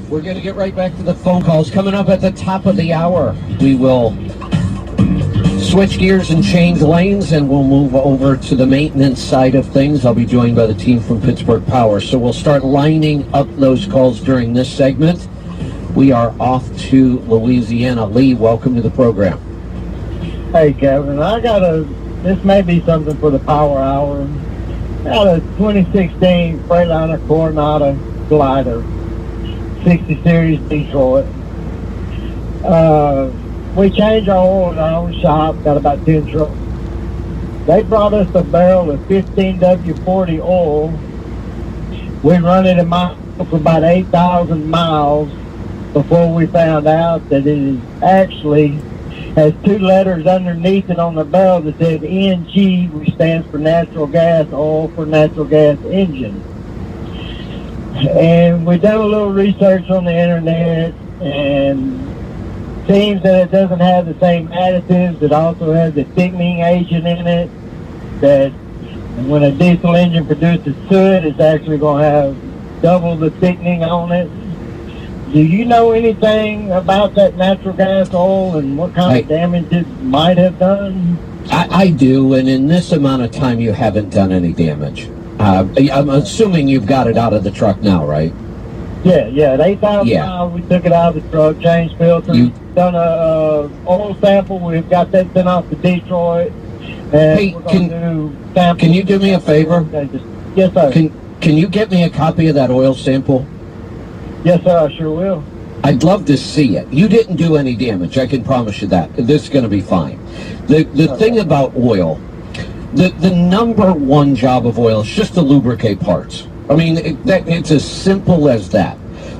We're going to get right back to the phone calls. Coming up at the top of the hour, we will switch gears and change lanes, and we'll move over to the maintenance side of things. I'll be joined by the team from Pittsburgh Power. So we'll start lining up those calls during this segment. We are off to Louisiana. Lee, welcome to the program. Hey, Kevin, this may be something for the Power Hour. I got a 2016 Freightliner Coronado glider, 60 Series Detroit. We changed our oil in our own shop, got about 10 trucks. They brought us a barrel of 15W40 oil. We run it in my for about 8,000 miles before we found out that it is actually has two letters underneath it on the barrel that says NG, which stands for natural gas oil for natural gas engine. And we done a little research on the internet, and seems that it doesn't have the same additives. It also has a thickening agent in it that when a diesel engine produces soot, it's actually going to have double the thickening on it. Do you know anything about that natural gas oil and what kind of damage it might have done? I do, and in this amount of time you haven't done any damage. I'm assuming you've got it out of the truck now, right? Yeah, at 8,000 miles, we took it out of the truck, changed filters, done a oil sample. We've got that sent off to Detroit. And hey, we're going to do samples. Can you do me a favor? Yes, sir. Can you get me a copy of that oil sample? Yes, sir, I sure will. I'd love to see it. You didn't do any damage, I can promise you that. This is going to be fine. The thing about oil, the number one job of oil is just to lubricate parts. I mean, it's as simple as that.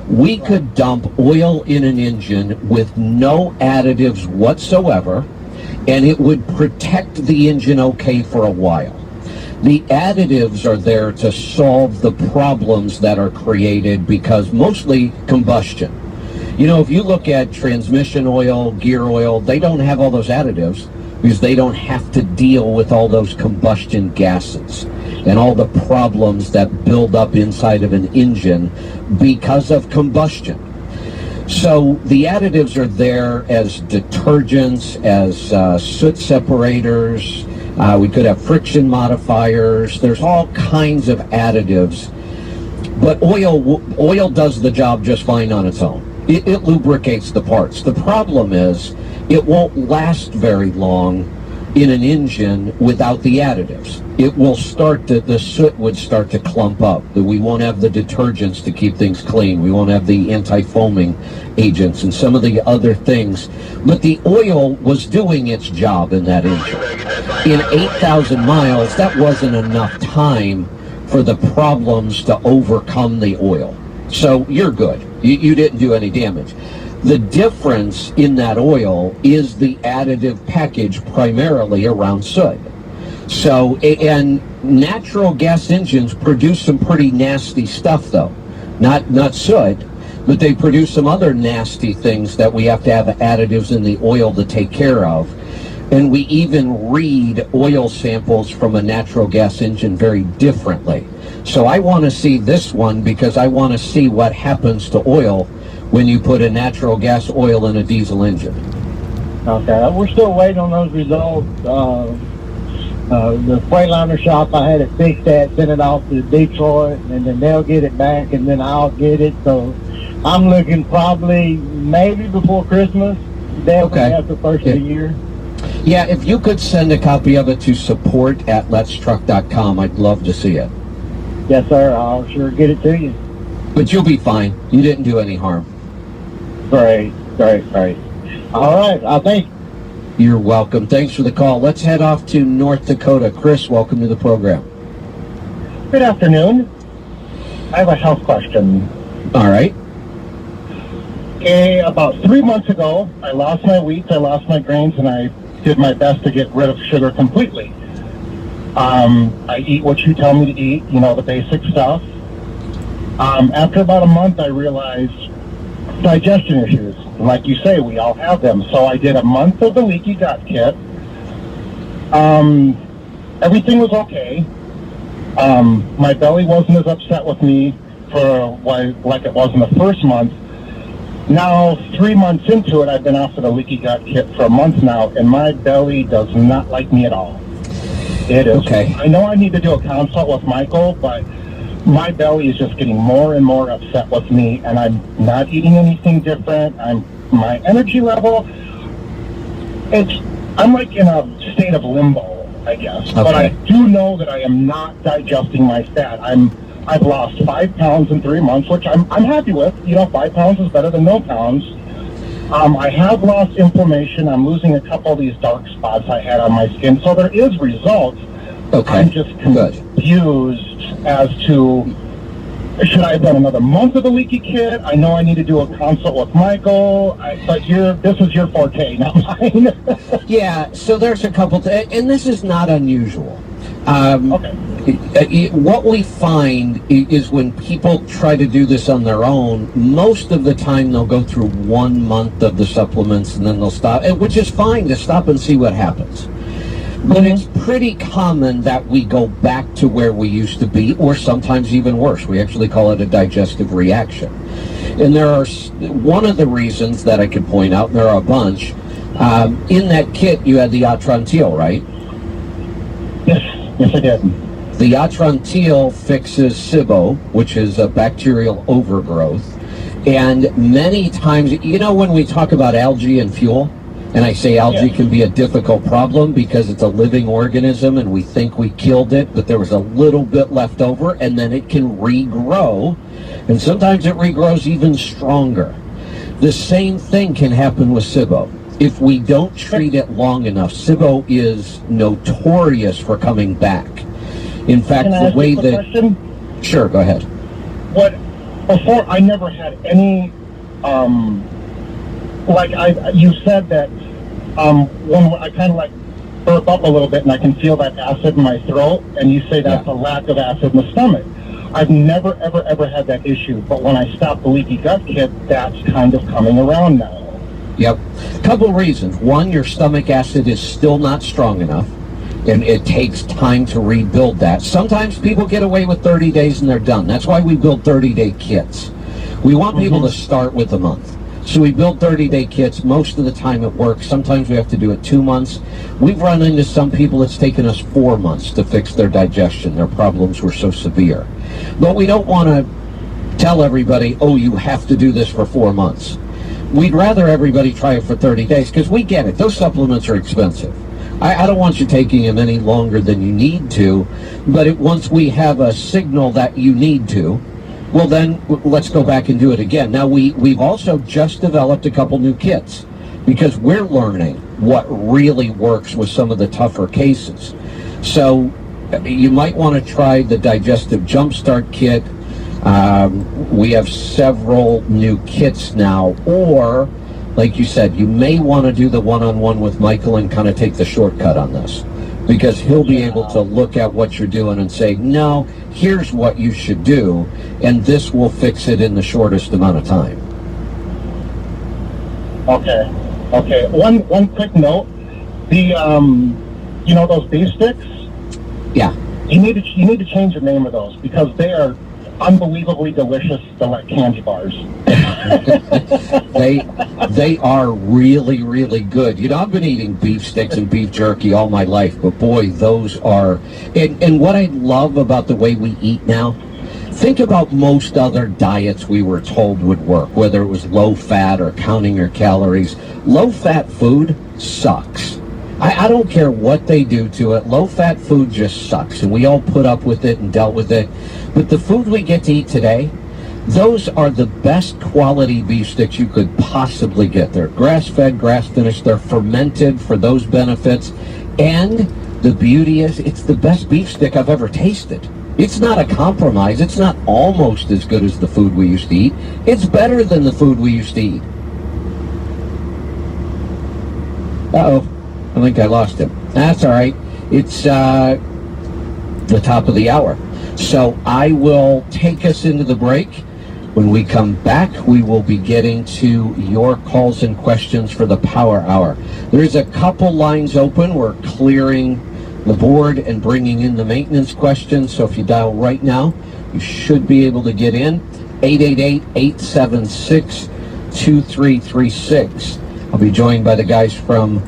We could dump oil in an engine with no additives whatsoever, and it would protect the engine okay for a while. The additives are there to solve the problems that are created because mostly combustion. You know, if you look at transmission oil, gear oil, they don't have all those additives because they don't have to deal with all those combustion gases and all the problems that build up inside of an engine because of combustion. So the additives are there as detergents, as soot separators. We could have friction modifiers. There's all kinds of additives. But oil does the job just fine on its own. It lubricates the parts. The problem is it won't last very long in an engine without the additives. It will the soot would start to clump up. We won't have the detergents to keep things clean. We won't have the anti-foaming agents and some of the other things. But the oil was doing its job in that engine. In 8,000 miles, that wasn't enough time for the problems to overcome the oil. So you're good. You didn't do any damage. The difference in that oil is the additive package primarily around soot. So, and natural gas engines produce some pretty nasty stuff though. Not soot, but they produce some other nasty things that we have to have additives in the oil to take care of. And we even read oil samples from a natural gas engine very differently. So I want to see this one because I want to see what happens to oil when you put a natural gas oil in a diesel engine. Okay, we're still waiting on those results. The Freightliner shop, I had it fixed at, sent it off to Detroit, and then they'll get it back, and then I'll get it. So I'm looking probably maybe before Christmas, definitely after the first of the year. Yeah, if you could send a copy of it to support@letstruck.com, I'd love to see it. Yes, sir. I'll sure get it to you. But you'll be fine. You didn't do any harm. Great. All right, I think. You're welcome. Thanks for the call. Let's head off to North Dakota. Chris, welcome to the program. Good afternoon. I have a health question. All right. Okay, about 3 months ago, I lost my wheat, I lost my grains, and I did my best to get rid of sugar completely. I eat what you tell me to eat, you know, the basic stuff. After about a month, I realized digestion issues. And like you say, we all have them. So I did a month of the leaky gut kit. Everything was okay. My belly wasn't as upset with me for like it was in the first month. Now, 3 months into it, I've been offered a leaky gut kit for a month now, and my belly does not like me at all. It is. Okay. I know I need to do a consult with Michael, but my belly is just getting more and more upset with me, and I'm not eating anything different. My energy level, I'm like in a state of limbo, I guess. Okay. But I do know that I am not digesting my fat. I've lost 5 pounds in 3 months, which I'm happy with. 5 pounds is better than no pounds. I have lost inflammation. I'm losing a couple of these dark spots I had on my skin. So there is results. Okay. I'm just confused as to, should I have done another month of the leaky kit? I know I need to do a consult with Michael, but this is your forte, not mine. Yeah, so there's a couple, and this is not unusual. Okay. What we find is when people try to do this on their own, most of the time they'll go through 1 month of the supplements and then they'll stop, which is fine to stop and see what happens. But it's pretty common that we go back to where we used to be, or sometimes even worse. We actually call it a digestive reaction. And there are, one of the reasons that I could point out, there are a bunch, in that kit you had the Atrantil, right? Yes, I did. The Atrantil fixes SIBO, which is a bacterial overgrowth. And many times, when we talk about algae and fuel, and I say algae can be a difficult problem because it's a living organism and we think we killed it, but there was a little bit left over, and then it can regrow, and sometimes it regrows even stronger. The same thing can happen with SIBO. If we don't treat it long enough, SIBO is notorious for coming back. In fact, the way that... Question? Sure, go ahead. Before, I never had any... you said that when I kind of like burp up a little bit and I can feel that acid in my throat, and you say that's a lack of acid in the stomach. I've never, ever had that issue, but when I stopped the leaky gut kit, that's kind of coming around now. Yep. Couple reasons. One, your stomach acid is still not strong enough, and it takes time to rebuild that. Sometimes people get away with 30 days and they're done. That's why we build 30-day kits. We want people to start with a month. So we build 30-day kits. Most of the time it works. Sometimes we have to do it 2 months. We've run into some people it's taken us 4 months to fix their digestion. Their problems were so severe. But we don't want to tell everybody, oh, you have to do this for 4 months. We'd rather everybody try it for 30 days because we get it. Those supplements are expensive. I don't want you taking them any longer than you need to, but once we have a signal that you need to, well then let's go back and do it again. Now we've also just developed a couple new kits because we're learning what really works with some of the tougher cases. So you might want to try the Digestive Jumpstart Kit. We have several new kits now, or like you said, you may want to do the one-on-one with Michael and kind of take the shortcut on this, because he'll be able to look at what you're doing and say, no, here's what you should do, and this will fix it in the shortest amount of time. Okay. One quick note. The those beef sticks? Yeah. You need to change the name of those because they are unbelievably delicious. They're like candy bars. They are really, really good. I've been eating beef sticks and beef jerky all my life, but boy, those are... And what I love about the way we eat now, think about most other diets we were told would work, whether it was low fat or counting your calories. Low fat food sucks. I don't care what they do to it. Low-fat food just sucks, and we all put up with it and dealt with it. But the food we get to eat today, those are the best quality beef sticks you could possibly get. They're grass-fed, grass-finished. They're fermented for those benefits. And the beauty is, it's the best beef stick I've ever tasted. It's not a compromise. It's not almost as good as the food we used to eat. It's better than the food we used to eat. Uh-oh. I think I lost him. That's all right. It's the top of the hour. So I will take us into the break. When we come back, we will be getting to your calls and questions for the Power Hour. There's a couple lines open. We're clearing the board and bringing in the maintenance questions. So if you dial right now, you should be able to get in. 888-876 2336. I'll be joined by the guys from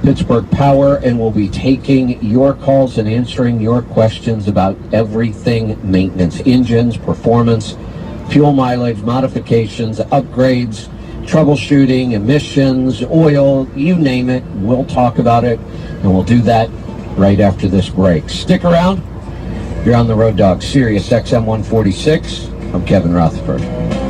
Pittsburgh Power, and we'll be taking your calls and answering your questions about everything maintenance, engines, performance, fuel mileage, modifications, upgrades, troubleshooting, emissions, oil, you name it. We'll talk about it, and we'll do that right after this break. Stick around. You're on the Road Dog, Sirius XM 146. I'm Kevin Rutherford.